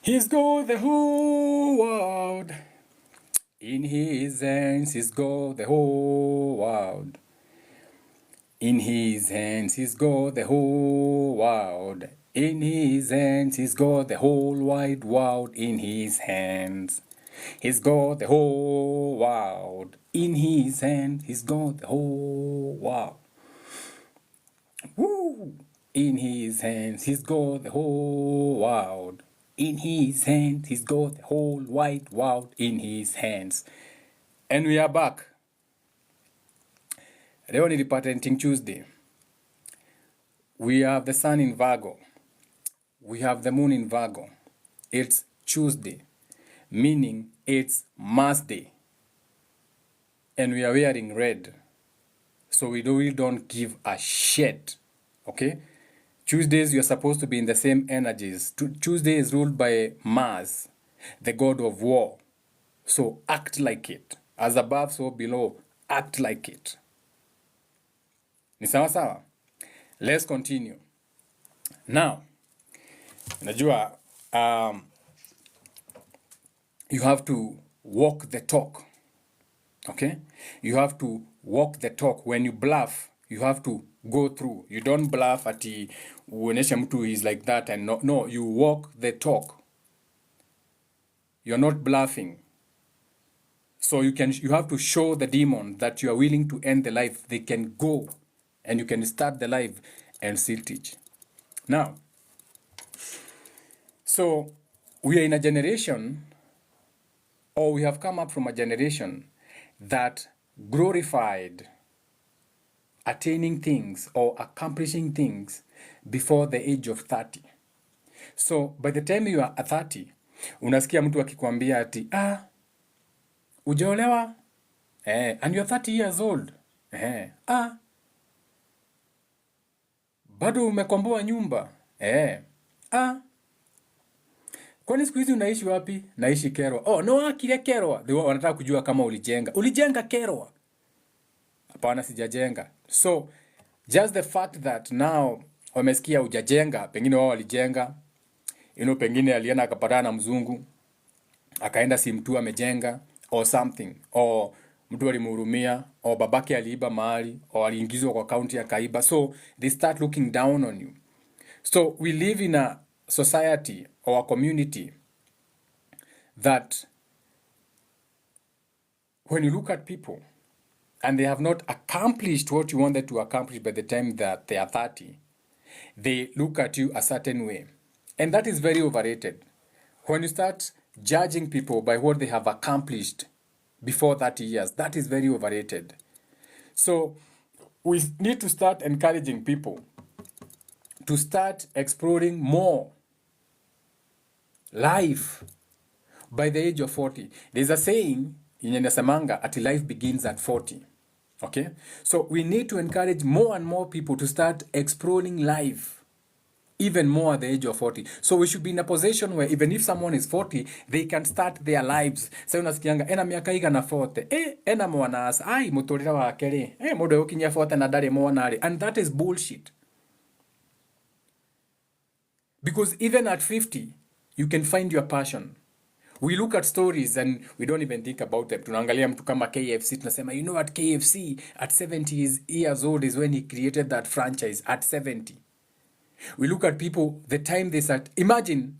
He's got the whole world in his hands. He's got the whole world in his hands. He's got the whole world in his hands. He's got the whole wide world in his hands. He's got the whole world in his hands. He's got the whole world. Woo! In his hands, he's got the whole world. In his hands, he's got the whole wide world in his hands. And we are back. Leo ni Parenting Tuesday. We have the sun in Virgo. We have the moon in Virgo. It's Tuesday, meaning it's Mass Day. And we are wearing red. So we don't give a shit. Okay? Tuesdays, you're supposed to be in the same energies. Tuesday is ruled by Mars, the god of war. So act like it. As above, so below. Act like it. Ni sawa sawa? Let's continue. Now, najua, you have to walk the talk. Okay? You have to walk the talk. When you bluff, you have to go through. You don't bluff ati uoneshe mtu is like that and no, you walk the talk. You're not bluffing. So you have to show the demon that you are willing to end the life. They can go and you can start the life and still teach. Now, so we are in a generation, or we have come up from a generation that glorified attaining things or accomplishing things before the age of 30. So by the time you are 30, unasikia mtu akikwambia ati ujaolewa and you're 30 years old. Bado umekomboa nyumba. Kwani siku hizi unaishi wapi? Naishi Kerwa. No, kile Kerwa. Wanataka kujua kama ulijenga. Ulijenga Kerwa? Hapana, sijajenga. So just the fact that now wamesikia hujajenga, pengine wao walijenga, pengine alienda akapatana na mzungu akaenda si mtu amejenga or something, or mtu alimhurumia, or babake aliiba mahali, or aliingizwa kwa county akaiba, so they start looking down on you. So we live in a society or a community that when you look at people and they have not accomplished what you wanted to accomplish by the time that they are 30, they look at you a certain way. And that is very overrated. When you start judging people by what they have accomplished before 30 years, that is very overrated. So we need to start encouraging people to start exploring more life by the age of 40. There's a saying in inasemanga ati life begins at 40. Okay? So we need to encourage more and more people to start exploring life even more at the age of 40. So we should be in a position where even if someone is 40, they can start their lives. Sasa unasikianga ena miaka igana 40. Ena mwana asa. Ai muturira wake ri. Mundu yukinya 40 na ndari mwana ri. And that is bullshit. Because even at 50, you can find your passion. We look at stories and we don't even think about them. Tunaangalia mtu kama KFC, tunasema, you know what, KFC at 70 years old is when he created that franchise at 70. We look at people, the time they start. Imagine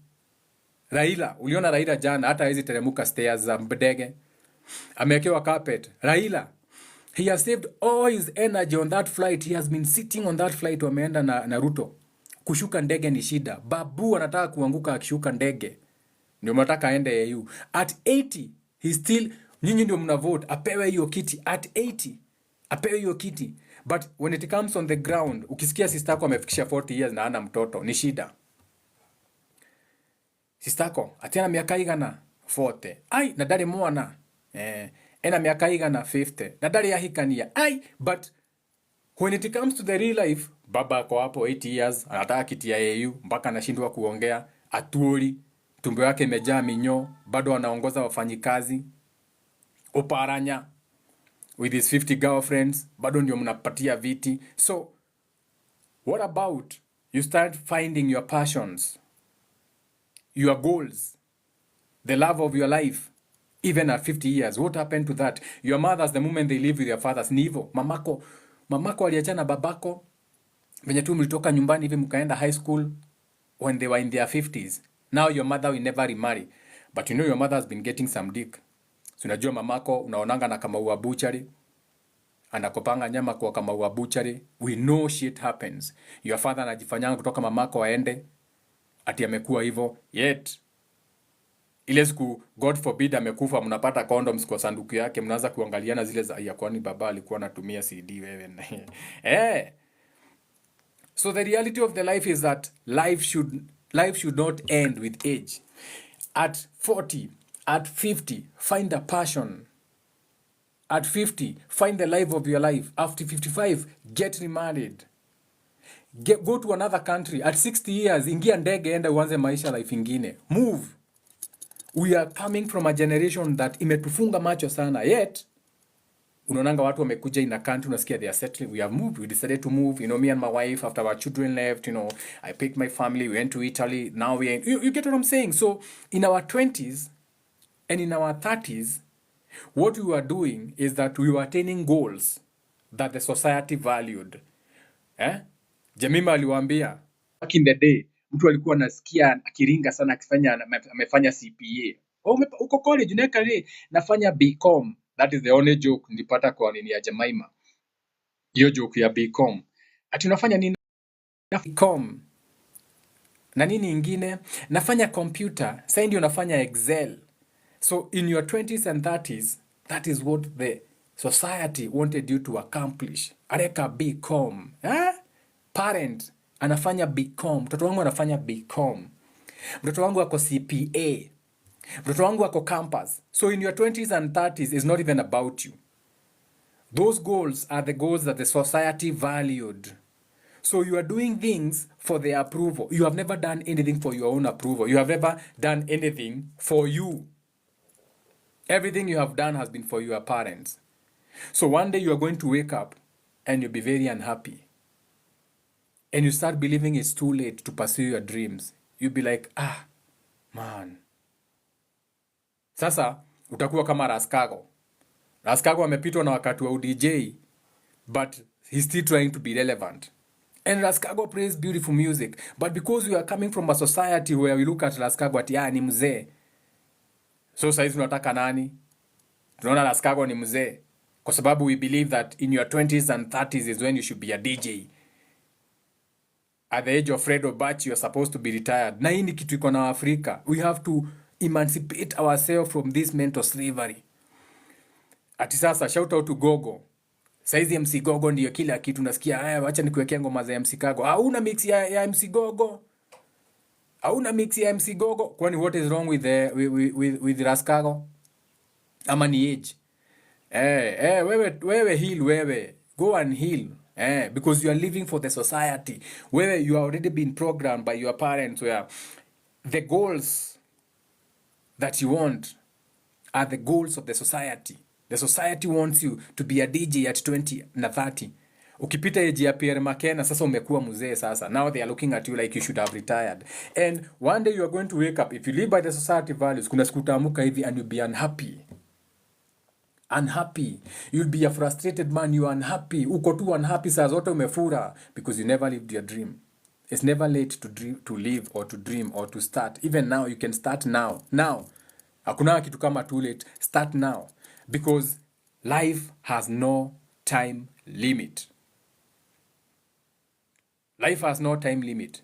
Raila, uliona Raila jana, hata hawezi teremuka stairs za ndege. Amewekewa carpet. Raila, he has saved all his energy on that flight. He has been sitting on that flight wameenda na Ruto. Kushuka ndege ni shida. Babu anataka kuanguka akishuka ndege. Ndio mnataka aende AU. At 80, he still, nyinyi ndio mnavote, apewe hiyo kiti. At 80, apewe hiyo kiti. But when it comes on the ground, ukisikia sister yako amefikisha 40 years na ana mtoto, ni shida. Sister yako, atiana miaka igana 40. Ai, na ndari mwana. Ena miaka igana 50. Na ndari yahikania. Ai, but when it comes to the real life, baba ako hapo 80 years, anataka kiti ya AU, mpaka anashindwa kuongea, atuoli, tumbo yake imejaa minyoo, bado anaongoza wafanyikazi. Oparanya with his 50 girlfriends, bado ndio mnapatia viti. So what about you start finding your passions your goals, the love of your life, even at 50 years. What happened to that? Your mothers, the moment they live with your fathers, ni hivyo. Mamako aliachana babako, venye tu mlitoka nyumbani hivi mkaenda high school when they were in their 50s. Now your mother will never remarry. But you know your mother has been getting some dick. So unajua mamako, unaonanga na Kamau butchery, anakopanga nyama kwa Kamau butchery. We know shit happens. Your father anajifanyanga kutoka mamako aende, ati amekuwa hivyo. Yet ile siku God forbid amekufa, mnapata condoms kwa sanduku yake, mnaanza kuangaliana zile za ya, kwani baba alikuwa anatumia CD wewe. So the reality of the life is that life should not end with age. At 40, at 50, find a passion. At 50, find the life of your life. After 55, get remarried. Go to another country. At 60 years, ingia ndege enda uanze maisha life ingine. Move. We are coming from a generation that imetufunga macho sana. Yet, unaonanga watu wamekuja in a country, unasikia they are settling. We have moved. We decided to move. You know, me and my wife, after our children left, you know, I picked my family. We went to Italy. Now we are, you get what I'm saying? So, in our 20s and in our 30s, what we were doing is that we were attaining goals that the society valued. Jemima aliwaambia, back in the day, mtu alikuwa anasikia akiringa sana akifanya amefanya CPA. Uko college unaweka nafanya BCom. That is the only joke nilipata kwa nini ya Jemima. Hiyo joke ya BCom. Ati unafanya nini? BCom. Na nini ingine? Nafanya computer. Sasa ndio nafanya Excel. So in your 20s and 30s, that is what the society wanted you to accomplish. Areka BCom. Parent anafanya BCom. Mtoto wangu anafanya BCom. Mtoto wangu ako CPA. Mtoto wangu ako campus. So in your 20s and 30s is not even about you. Those goals are the goals that the society valued. So you are doing things for their approval. You have never done anything for your own approval. You have never done anything for you. Everything you have done has been for your parents. So one day you are going to wake up and you'll be very unhappy. And you start believing it's too late to pursue your dreams. You'll be like, man. Sasa, utakuwa kama Raskago. Raskago amepitwa na wakati wa UDJ, but he's still trying to be relevant. And Raskago plays beautiful music. But because we are coming from a society where we look at Raskago ati ni mzee. So saizi tunataka nani? Tunaona Raskago ni mzee. Kwa sababu we believe that in your 20s and 30s is when you should be a DJ. At the age of Fred Obachi, you are supposed to be retired. Na hii ni kitu iko na Afrika. We have to emancipate ourselves from this mental slavery. Ati sasa, shout out to Gogo. Saizi MC Gogo ndiyo kila kitu. Nasikia, wacha nikuwekea ngoma za MC Gogo. Hauna mix ya MC Gogo. Hauna mix ya MC Gogo. Kwani what is wrong with Raskago? Ama ni age? Wewe heal wewe. Go and heal. Because you are living for the society. Where you have already been programmed by your parents where the goals that you want are the goals of the society. The society wants you to be a DJ at 20 na 30. Ukipita age ya Pierre McKenna, sasa umekuwa mzee sasa. Now they are looking at you like you should have retired. And one day you are going to wake up. If you live by the society values, kuna siku utaamka hivi and you'll be unhappy. Unhappy. You'll be a frustrated man. You are unhappy. Uko tu unhappy saa zote umefura because you never lived your dream. It's never late to live or to dream or to start. Even now, you can start now. Now. Hakuna kitu kama too late. Start now. Because life has no time limit. Life has no time limit.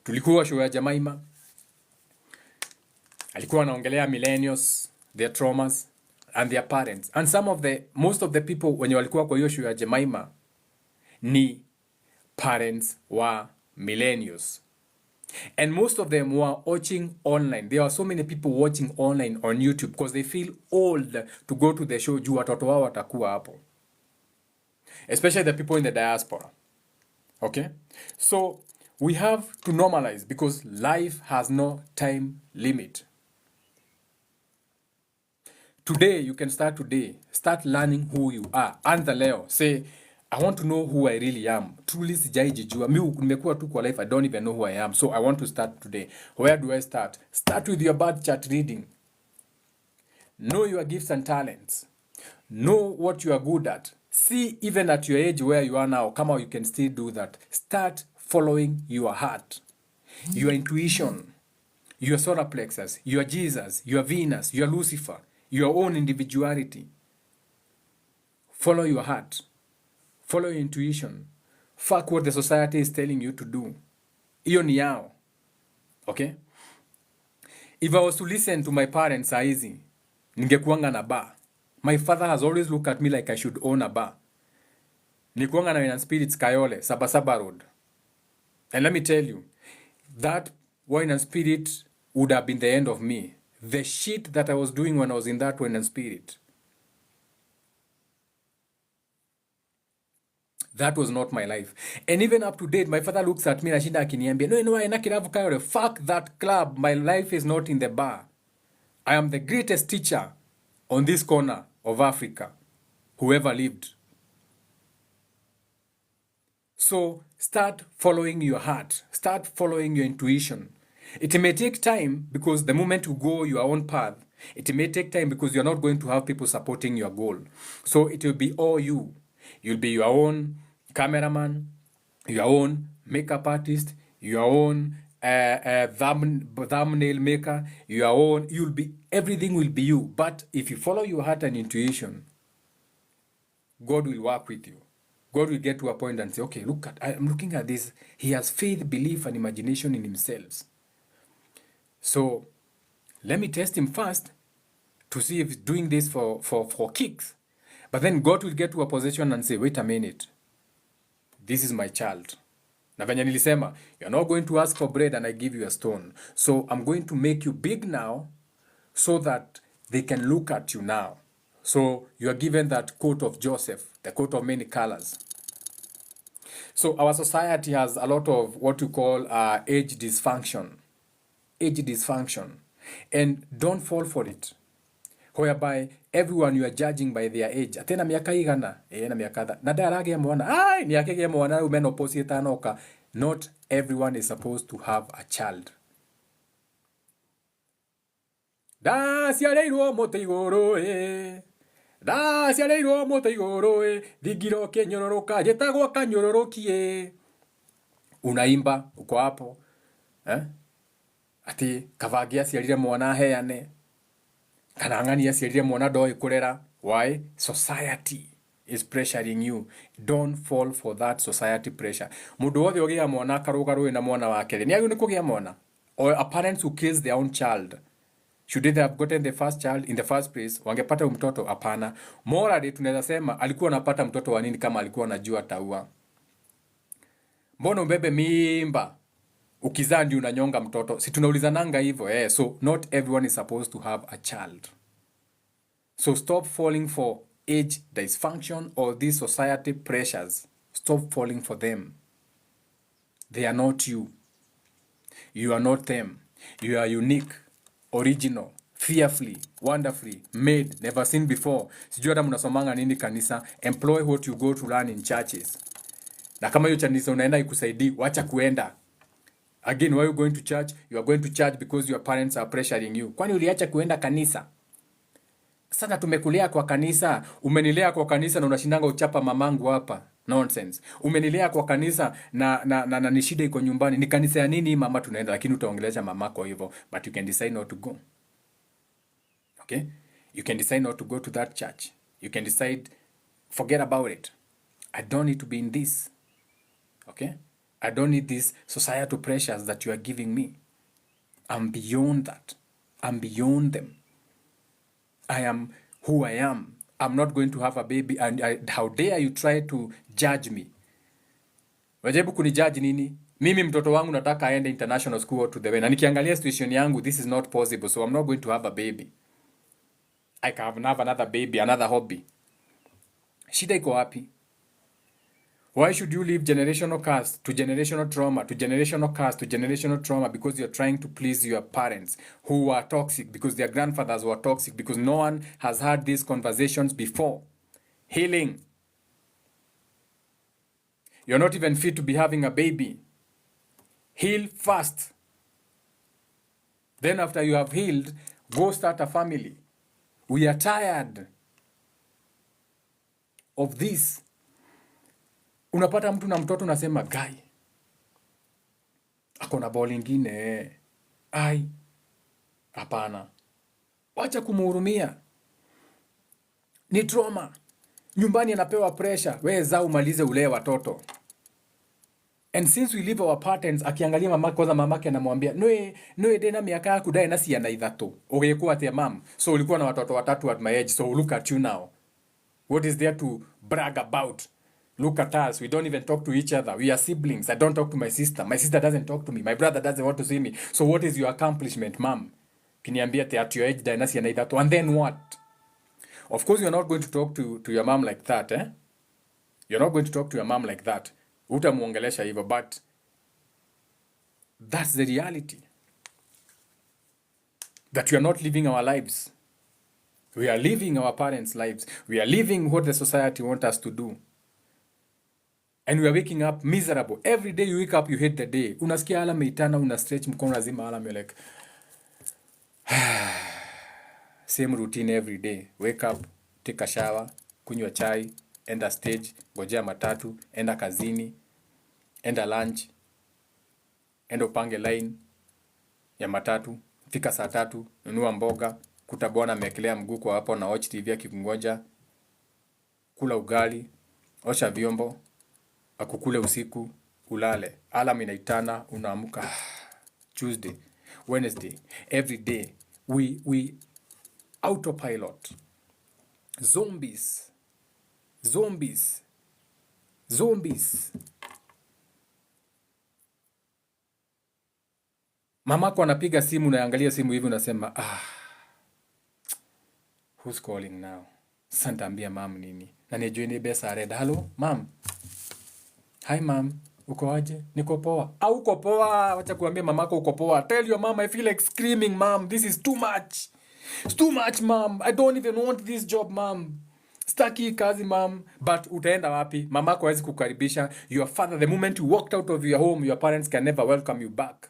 Tulikuwa show ya Jemima. Alikuwa anaongelea millennials, their traumas, and their parents. And most of the people wenye walikuwa kwa hiyo show ya Jemima ni parents wa millennials. And most of them were watching online. There are so many people watching online on YouTube because they feel old to go to the show juu watoto wao watakuwa hapo. Especially the people in the diaspora. Okay? So, we have to normalize because life has no time limit. Today, you can start today. Start learning who you are. Anza leo. Say, I want to know who I really am. Truly sijaijijua. Mimi nimekuwa tu kwa life, I don't even know who I am. So I want to start today. Where do I start? Start with your birth chart reading. Know your gifts and talents. Know what you are good at. See, even at your age where you are now, come on, you can still do that. Start following your heart, your intuition, your solar plexus, your Jesus, your Venus, your Lucifer, your own individuality. Follow your heart. Follow your intuition. Fuck what the society is telling you to do. Hiyo ni yao. Okay? If I was to listen to my parents saizi, ningekuanga na bar. My father has always looked at me like I should own a bar. Nikuanga na Wine and Spirits Kayole, Sabasaba Road. And let me tell you, that Wine and Spirit would have been the end of me. The shit that I was doing when I was in that Wine and Spirit. That was not my life. And even up to date, my father looks at me nashinda akiniambia, no, aina kilavu Kayole, fuck that club. My life is not in the bar. I am the greatest teacher on this corner of Africa who ever lived. So start following your heart. Start following your intuition. It may take time because the moment you go your own path, it may take time because you're not going to have people supporting your goal. So it will be all you. You'll be your own cameraman, your own makeup artist, your own thumbnail maker, everything will be you. But if you follow your heart and intuition, God will work with you. God will get to a point and say, okay, I'm looking at this. He has faith, belief, and imagination in himself. So let me test him first to see if he's doing this for kicks. But then God will get to a position and say, wait a minute. This is my child. Na venye nilisema, you're not going to ask for bread and I give you a stone. So I'm going to make you big now so that they can look at you now. So you are given that coat of Joseph, the coat of many colors. So our society has a lot of what you call age dysfunction. Age dysfunction. And don't fall for it. Whereby everyone you are judging by their age. Atena miaka igana, na miaka da. Na darage mwana, ni yake mwana umenoposi etanoka. Not everyone is supposed to have a child. Da siareiro moteigoro Da siareiro moteigoro Digiro kenyororoka jetagwa kanyororokie. Unaimba uko hapo. Ati kavagia siarire mwana heane. Kanangania siarire mwana doi kurera. Why? Society is pressuring you. Don't fall for that society pressure. Mundu wothe ugia mwana karugaru na mwana wake. Ni ayo ni kugia mwana. Or a parent who kills their own child. Should they have gotten the first child in the first place? Wangepata mtoto? Hapana. Morally tunaweza sema alikuwa anapata mtoto wa nini kama alikuwa anajua taua. Mbona mbebe mimba? Ukizaa ndio unanyonga mtoto. Si tunaulizananga hivyo. So not everyone is supposed to have a child. So stop falling for age dysfunction or these society pressures. Stop falling for them. They are not you. You are not them. You are unique, original, fearfully, wonderfully, made, never seen before. Sijui hata mnasomanga nini kanisa. Employ what you go to learn in churches. Na kama hiyo kanisa unaenda ikusaidii, wacha kuenda. Again, why are you going to church? You are going to church because your parents are pressuring you. Kwani uliacha kuenda kanisa? Sasa tumekulia kwa kanisa, umenilea kwa kanisa na unashindanga uchapa mamangu hapa. Nonsense. Umenilea kwa kanisa na ni shida iko nyumbani. Ni kanisa ya nini mama tunaenda, lakini utaongelesha mamako hivyo, but you can decide not to go. Okay? You can decide not to go to that church. You can decide forget about it. I don't need to be in this. Okay? I don't need these societal pressures that you are giving me. I'm beyond that. I'm beyond them. I am who I am. I'm not going to have a baby and how dare you try to judge me. Wajaribu kunijudge nini? Mimi mtoto wangu nataka aende international school to the way. Na nikiangalia situation yangu, this is not possible. So I'm not going to have a baby. I can have another baby, another hobby. Shida iko wapi? Why should you live generational curse to generational trauma, to generational curse, to generational trauma because you're trying to please your parents who are toxic, because their grandfathers were toxic, because no one has had these conversations before? Healing. You're not even fit to be having a baby. Heal first. Then after you have healed, go start a family. We are tired of this. Unapata mtu na mtoto unasema guy akona ball ingine. Ai, hapana. Wacha kumhurumia. Ni trauma. Nyumbani anapewa pressure. Wewe zaa umalize ulee watoto. And since we leave our patterns, akiangalia mamake kwanza, mamake anamwambia noe dena miaka yaku dae nasi ya na ithato. Ugekuwa ate mam. So ulikuwa na watoto watatu at my age. So look at you now. What is there to brag about? Look at us. We don't even talk to each other. We are siblings. I don't talk to my sister. My sister doesn't talk to me. My brother doesn't want to see me. So what is your accomplishment, mom? Kiniambia te at your age dae nasi ya na ithato. And then what? Of course, you're not going to talk to your mom like that, eh? You're not going to talk to your mom like that. Utamuongelesha hivyo, but that's the reality. That we are not living our lives. We are living our parents' lives. We are living what the society wants us to do. And we are waking up miserable. Every day you wake up, you hate the day. Unasikia alarm itana, una stretch mkono lazima alarm, you're like, same routine every day. Wake up, take a shower, kunywa chai, enda stage, ngojea matatu, enda kazini, enda lunch, enda upange line ya matatu, fika saa 3, nunua mboga, kuta bwana amekelea mguu kwa hapo na watch TV akikungoja, kula ugali, osha vyombo, akukule usiku, ulale. Alarm inaitana, unaamka. Tuesday, Wednesday, every day we autopilot. Zombies. Mamako anapiga simu, naangalia simu hivi unasema, who's calling now? Sasa nitaambia mom nini? Na nijue ni besa red. Hello, mom. Hi mom. Uko aje? Niko poa. Au uko poa? Wacha kuambia mamako uko poa. Tell your mom I feel like screaming, mom. This is too much. It's too much, mom. I don't even want this job, mom. Staki kazi, mom. But utaenda wapi? Mamako hawezi kukaribisha. Your father, the moment you walked out of your home, your parents can never welcome you back.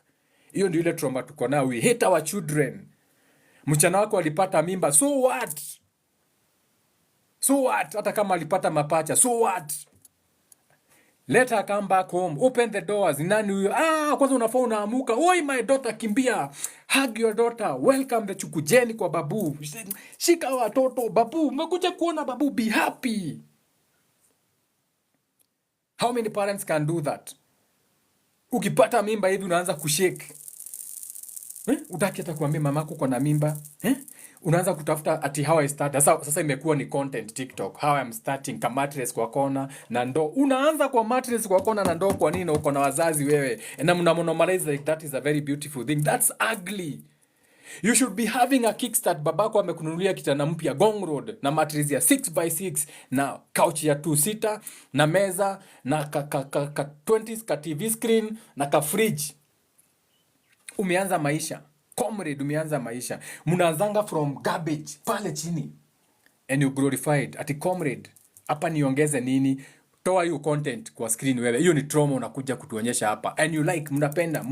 Hiyo ndio ile trauma tuko nayo. We hate our children. Mchana wako alipata mimba. So what? So what? Hata kama alipata mapacha. So what? Let her come back home. Open the doors. Nani huyo? Kwanza unafaa unaamuka. Oi, my daughter, kimbia. Hug your daughter. Welcome the chukujeni kwa babu. Shika watoto. Babu, umekuja kuona babu. Be happy. How many parents can do that? Ukipata mimba hivi unaanza kushake. Utaki hata kuambia mamako uko na mimba. Unaanza kutafuta ati how I start. Sasa imekuwa ni content TikTok. How I'm starting, ka mattress kwa kona na ndoo. Unaanza kwa mattress kwa kona na ndoo. Kwa nini? Uko na wazazi wewe. Na mnamonomalize like that is a very beautiful thing. That's ugly. You should be having a kickstart. Babako amekununulia kitanda mpya Gong Road na mattress ya 6x6 na couch ya 2-seater na meza na ka 20s ka TV screen na ka fridge. Umeanza maisha. Comrade, umeanza maisha. Mnaanzanga from garbage pale chini. And you glorified. Ati comrade, hapa niongeze nini? Toa hiyo content kwa screen wewe. Hiyo ni trauma unakuja kutuonyesha hapa. And you like, mnapenda,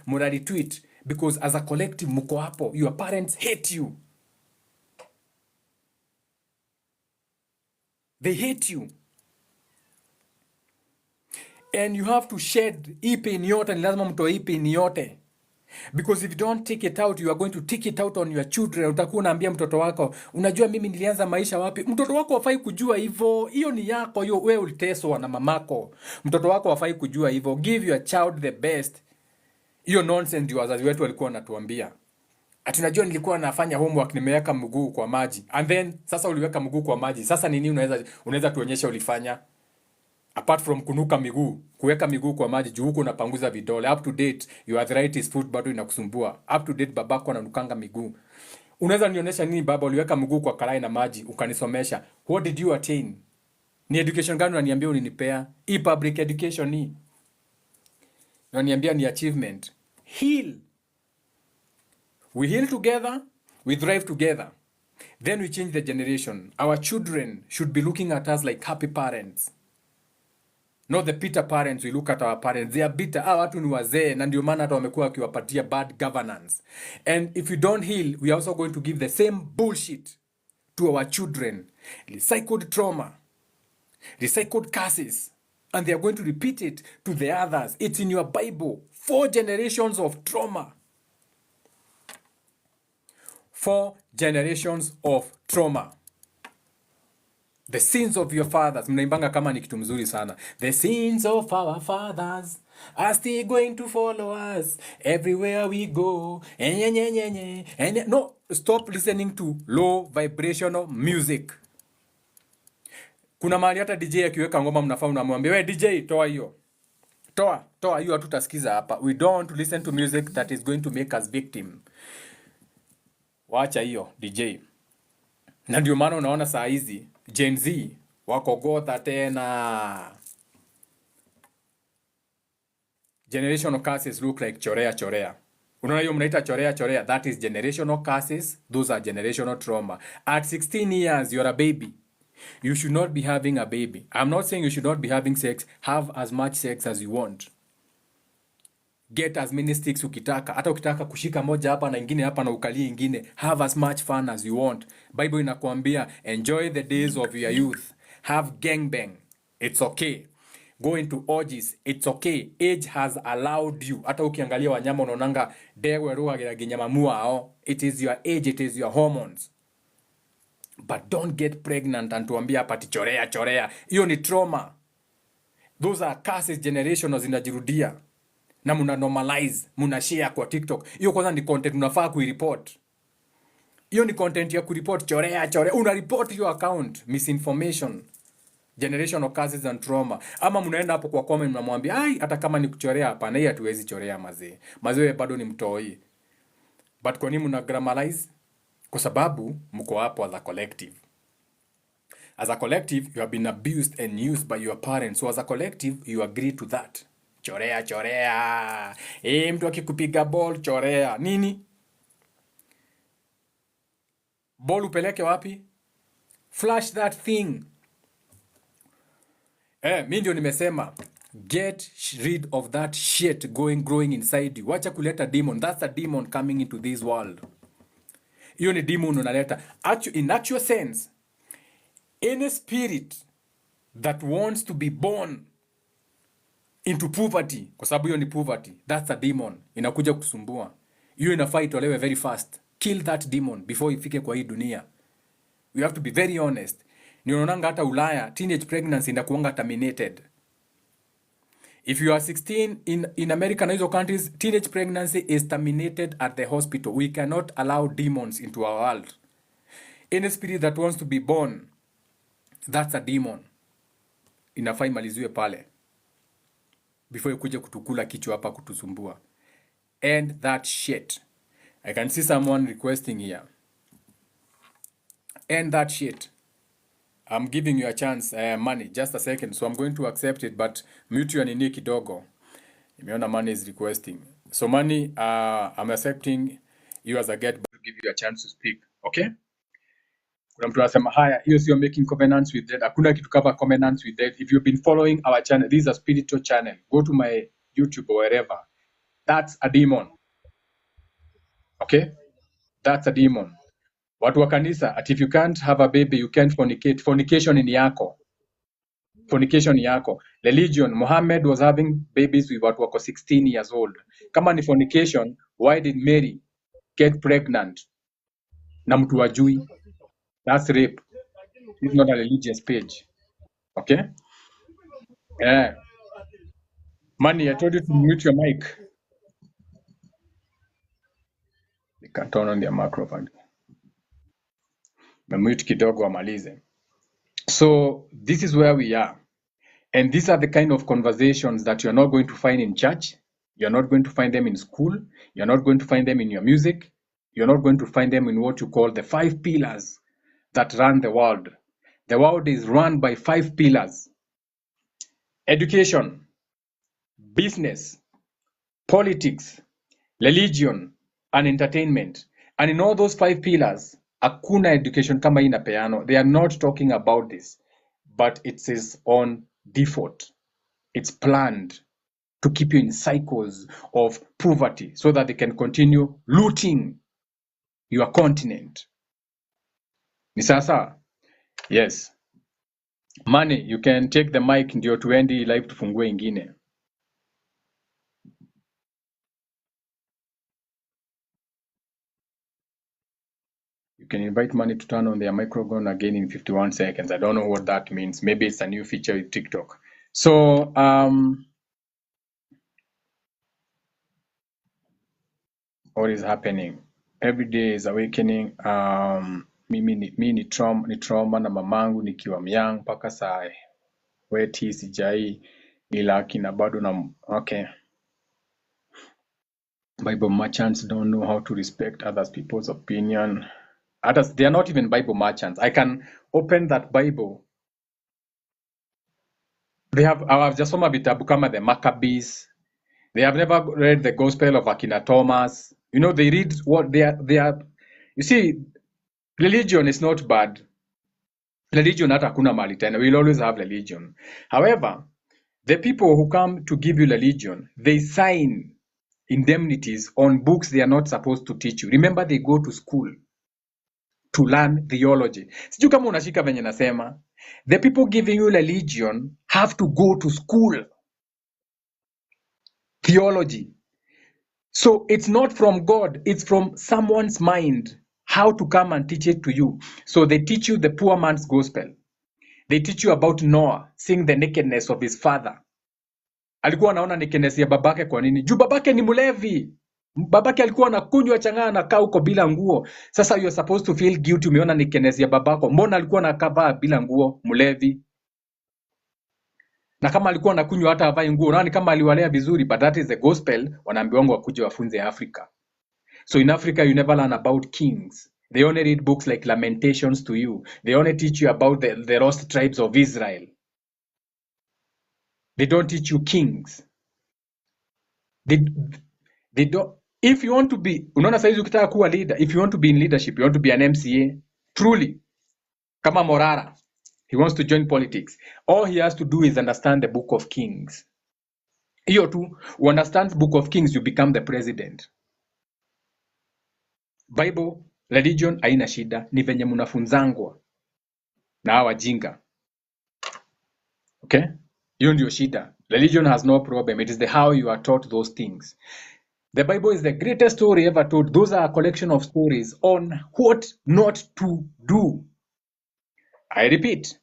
muna retweet. Because as a collective mko hapo. Your parents hate you. They hate you. And you have to shed hii pain yote. Ni lazima mtoe hii pain yote. Because if you don't take it out, you are going to take it out on your children. Utakuwa unaambia mtoto wako, unajua mimi nilianza maisha wapi? Mtoto wako hafai kujua hivyo. Hiyo ni yako, hiyo wewe uliteswa na mamako. Mtoto wako hafai kujua hivyo. Give your child the best. Hiyo nonsense ndio wazazi wetu walikuwa wanatuambia. Ati unajua nilikuwa nafanya homework, nimeweka mguu kwa maji. And then sasa uliweka mguu kwa maji. Sasa nini unaweza tuonyesha ulifanya? Apart from kunuka miguu, kuweka miguu kwa maji, juu huko unapanguza vidole. Up to date, your arthritis foot bado inakusumbua. Up to date, babako ananukanga miguu. Unaweza nionyesha nini baba uliweka mguu kwa karai na maji, ukanisomesha? What did you attain? Ni education gani unaniambia ulinipea? Hii public education ni. Unaniambia ni achievement. Heal. We heal together, we thrive together. Then we change the generation. Our children should be looking at us like happy parents. Not the bitter parents. We look at our parents, they are bitter. Watu ni wazee na ndio maana hata wamekuwa wakiwapatia bad governance. And if we don't heal, we are also going to give the same bullshit to our children. Recycled trauma, recycled curses, and they are going to repeat it to the others. It's in your Bible. 4 generations of trauma. 4 generations of trauma. The sins of your fathers. Mnaimbanga kama ni kitu mzuri sana. The sins of our fathers are still going to follow us everywhere we go. No, stop listening to low vibrational music. Kuna mahali hata DJ akiweka ngoma mnafaa unamwambia, "We DJ, toa hiyo. Toa hiyo, hatutasikiza hapa. We don't want to listen to music that is going to make us victim." Wacha hiyo DJ. Na ndio maana unaona saa hizi Gen Z wako gotha tena. Generational curses look like chorea. Unaona hiyo mnaita chorea. That is generational curses. Those are generational trauma. At 16 years, you're a baby. You should not be having a baby. I'm not saying you should not be having sex. Have as much sex as you want. Get as many sticks ukitaka. Hata ukitaka kushika moja hapa na ingine hapa na ukalie ingine. Have as much fun as you want. Bible inakuambia, enjoy the days of your youth. Have gangbang. It's okay. Go into orgies. It's okay. Age has allowed you. Hata ukiangalia wanyama unaonanga dewe ruwa ginyama muao. It is your age. It is your hormones. But don't get pregnant and tuambia hapa chorea. Hiyo ni trauma. Those are curses generations zinajirudia. Na muna normalize, muna share kwa TikTok. Hiyo kwanza ni content unafaa kuireport. Hiyo ni content ya kureport chorea. Una report your account. Misinformation. Generational curses and trauma. Ama mnaenda hapo kwa comment mnamwambia, hata kama ni kuchorea hapa na hii hatuwezi chorea mazee. Mazee bado ni mtoi. But kwa nini mna grammarize? Kwa sababu mko hapo as a collective. As a collective, you have been abused and used by your parents. So as a collective, you agree to that. Chorea. Mtu akikupiga ball, chorea. Nini? Ball upeleke wapi? Flash that thing. Mimi ndio nimesema, get rid of that shit growing inside you. Wacha kuleta demon. That's a demon coming into this world. Hiyo ni demon unaleta. In actual sense, any spirit that wants to be born into poverty, kwa sababu hiyo ni poverty, that's a demon. Inakuja kusumbua. Hiyo inafaa itolewe very fast. Kill that demon before ifike kwa hii dunia. We have to be very honest. Nionanga hata Ulaya, teenage pregnancy inakuanga terminated. If you are 16 in America na hizo countries, teenage pregnancy is terminated at the hospital. We cannot allow demons into our world. Any spirit that wants to be born, that's a demon. Inafaa imaliziwe pale before ikuje kutukula kichwa hapa kutusumbua. End that shit. I can see someone requesting here. End that shit. I'm giving you a chance, money. Just a second. So I'm going to accept it, but mute your nini kidogo. Nimeona money is requesting. So money, I'm accepting you as a get, but to give you a chance to speak. Okay? Kuna mtu anasema haya, hiyo sio making covenants with death. Hakuna kitu kama covenants with death. If you've been following our channel, this is a spiritual channel. Go to my YouTube or wherever. That's a demon. Okay? That's a demon. Watu wa kanisa, at if you can't have a baby, you can't fornicate. Fornication ni yako. Fornication ni yako. Religion, Muhammad was having babies with watu wako 16 years old. Kama ni fornication, why did Mary get pregnant na mtu wajui? That's rape. It's not a religious page. Okay? Yeah. Money, I told you to mute your mic. You can turn on your microphone. Mute kidogo amalize. So this is where we are. And these are the kind of conversations that you're not going to find in church. You're not going to find them in school. You're not going to find them in your music. You're not going to find them in what you call the 5 pillars that run the world. The world is run by 5 pillars. Education, business, politics, religion, and entertainment. And in all those 5 pillars, hakuna education kama ina peano. They are not talking about this, but it is on default. It's planned to keep you in cycles of poverty so that they can continue looting your continent. Ni sasa? Yes. Money, you can take the mic ndio tuendi live tufungue ingine. You can invite Money to turn on their microphone again in 51 seconds. I don't know what that means. Maybe it's a new feature with TikTok. So, what is happening? Every day is awakening. Mi ni trauma na mamangu nikiwa myang mpaka saa weti sijai ila akina bado na okay. Bible merchants don't know how to respect others people's opinion. Others, they are not even Bible merchants. I can open that Bible. I've just soma vitabu kama the Maccabees. They have never read the Gospel of Akina Thomas. You know, they read what they are. You see, religion is not bad. Religion hata hakuna mahali tena. We'll always have religion. However, the people who come to give you religion, they sign indemnities on books they are not supposed to teach you. Remember, they go to school to learn theology. Sijui kama unashika venye nasema. The people giving you religion have to go to school. Theology. So it's not from God, it's from someone's mind how to come and teach it to you. So they teach you the poor man's gospel. They teach you about Noah seeing the nakedness of his father. Alikuwa anaona nakedness ya babake kwa nini? Juu babake ni mlevi. Babake alikuwa anakunywa chang'aa anakaa huko bila nguo. Sasa you're supposed to feel guilty umeona nakedness ya babako. Mbona alikuwa anakavaa bila nguo mlevi? Na kama alikuwa anakunywa hata avae nguo, unaona kama aliwalea vizuri, but that is the gospel wanaambiwa wakuje wafunze Africa. So in Africa, you never learn about kings. They only read books like Lamentations to you. They only teach you about the lost tribes of Israel. They don't teach you kings. They don't. If you want to be, unaona saizi ukitaka kuwa leader, if you want to be in leadership, you want to be an MCA, truly, kama Morara, he wants to join politics. All he has to do is understand the book of Kings. Hiyo tu, understand the book of Kings, you become the president. Bible, religion, haina shida, ni venye mnafunzangwa na hawa jinga. Okay? Hiyo ndio shida. Religion has no problem. It is the how you are taught those things. The Bible is the greatest story ever told. Those are a collection of stories on what not to do. I repeat,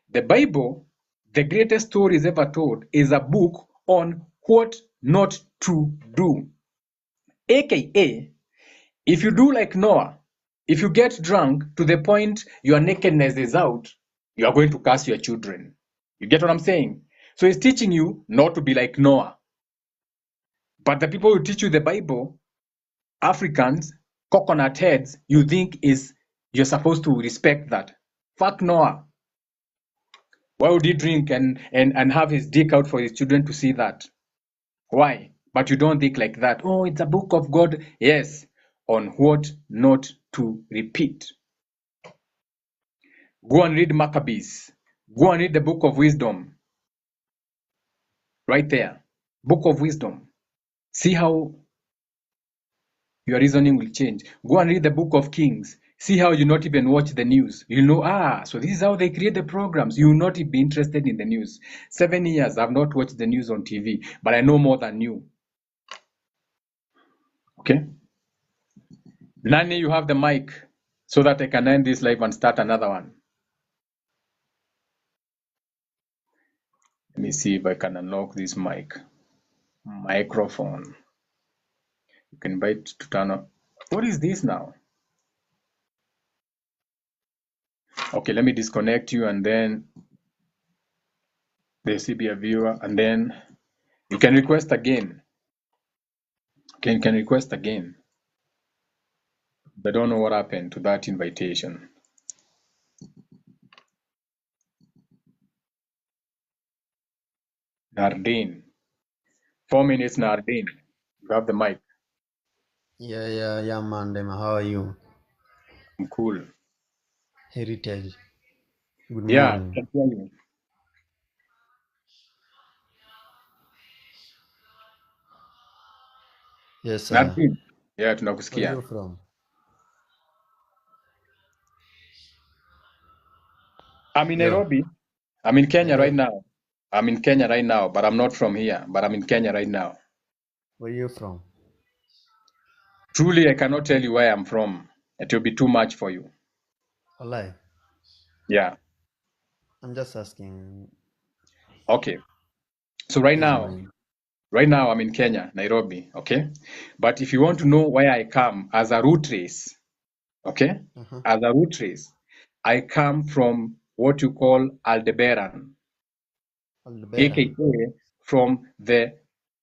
the Bible, the greatest stories ever told, is a book on what not to do. AKA, if you do like Noah, if you get drunk to the point your nakedness is out, you are going to curse your children. You get what I'm saying? So he's teaching you not to be like Noah. But the people who teach you the Bible, Africans, coconut heads, you think you're supposed to respect that. Fuck Noah. Why would he drink and have his dick out for his children to see that? Why? But you don't think like that. Oh, it's a book of God. Yes, on what not to repeat. Go and read Maccabees. Go and read the book of wisdom. Right there. Book of wisdom. See how your reasoning will change. Go and read the book of Kings. See how you not even watch the news. You know, so this is how they create the programs. You will not be interested in the news. 7 years, I've not watched the news on TV, but I know more than you. Okay? Nani, you have the mic so that I can end this live and start another one. Let me see if I can unlock this microphone. You can invite to turn on. What is this now? Okay, let me disconnect you and then there will be a viewer and then you can request again. Okay, you can request again. I don't know what happened to that invitation. Nardine. 4 minutes, Nardine. You have the mic. Yeah, Mandem. How are you? I'm cool. Heritage. Good Yeah, I morning. can hear you. Yes, sir. Nardin. Yeah, Where tunakusikia. you from? I'm in Yo, Nairobi. I'm in Kenya right Nairobi. now. I'm in Kenya right now, but I'm not from here. But I'm in Kenya right now. Where you from? Truly, I cannot tell you where I'm from. It will be too much for you. Alive. Yeah. I'm just asking. Okay. So right Please now, mind. I'm in Kenya, Nairobi. Okay. But if you want to know where I come as a root race, okay, Uh-huh. as a root race, I come from what you call Aldebaran, Aldebaran. aka from the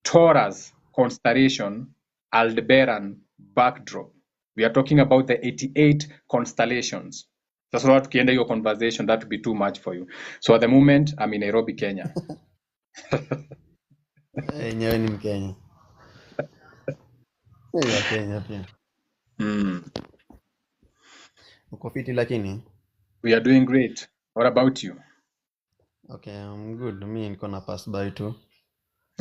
Taurus constellation, Aldebaran backdrop. We are talking about the 88 constellations. That's why tukienda hiyo conversation, that would be too much for you. So at the moment, I'm in Nairobi, Kenya. Enyewe ni Mkenya. Ya Kenya pia. Mm. Uko fiti lakini? We are doing great. What about you? Okay, I'm good. Mi niko na pass by tu.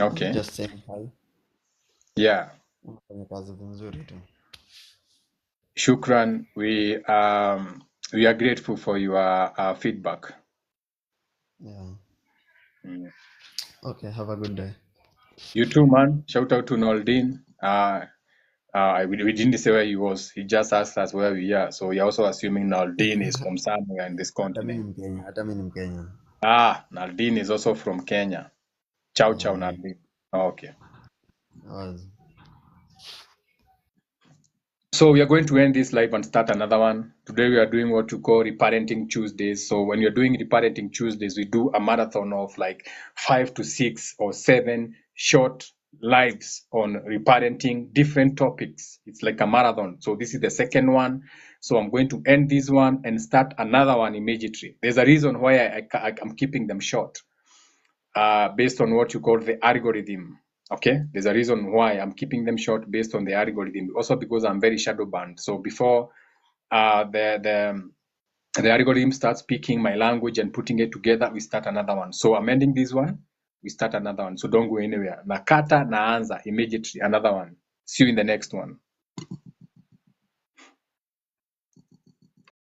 Okay. Just saying hi. Yeah. Unafanya kazi nzuri tu. Shukran. We are grateful for your feedback. Yeah. Mm. Okay, have a good day. You too, man. Shout out to Noldin. We didn't say where he was. He just asked us where we are. So you're also assuming Naldin is from somewhere in this Hata mi ni continent. Mkenya. Hata mi ni Mkenya. Naldin is also from Kenya. Ciao, ciao, Yeah. Naldin. Okay. Was. So we are going to end this live and start another one. Today we are doing what we call Reparenting Tuesdays. So when you're doing Reparenting Tuesdays, we do a marathon of like 5 to 6 or 7 short lives on reparenting different topics. It's like a marathon. So this is the second one. So I'm going to end this one and start another one immediately. There's a reason why I'm keeping them short. Based on what you call the algorithm. Okay, there's a reason why I'm keeping them short based on the algorithm. Also because I'm very shadow banned. So before the algorithm starts picking my language and putting it together, we start another one. So I'm ending this one, we start another one. So don't go anywhere. Nakata naanza immediately another one. See you in the next one.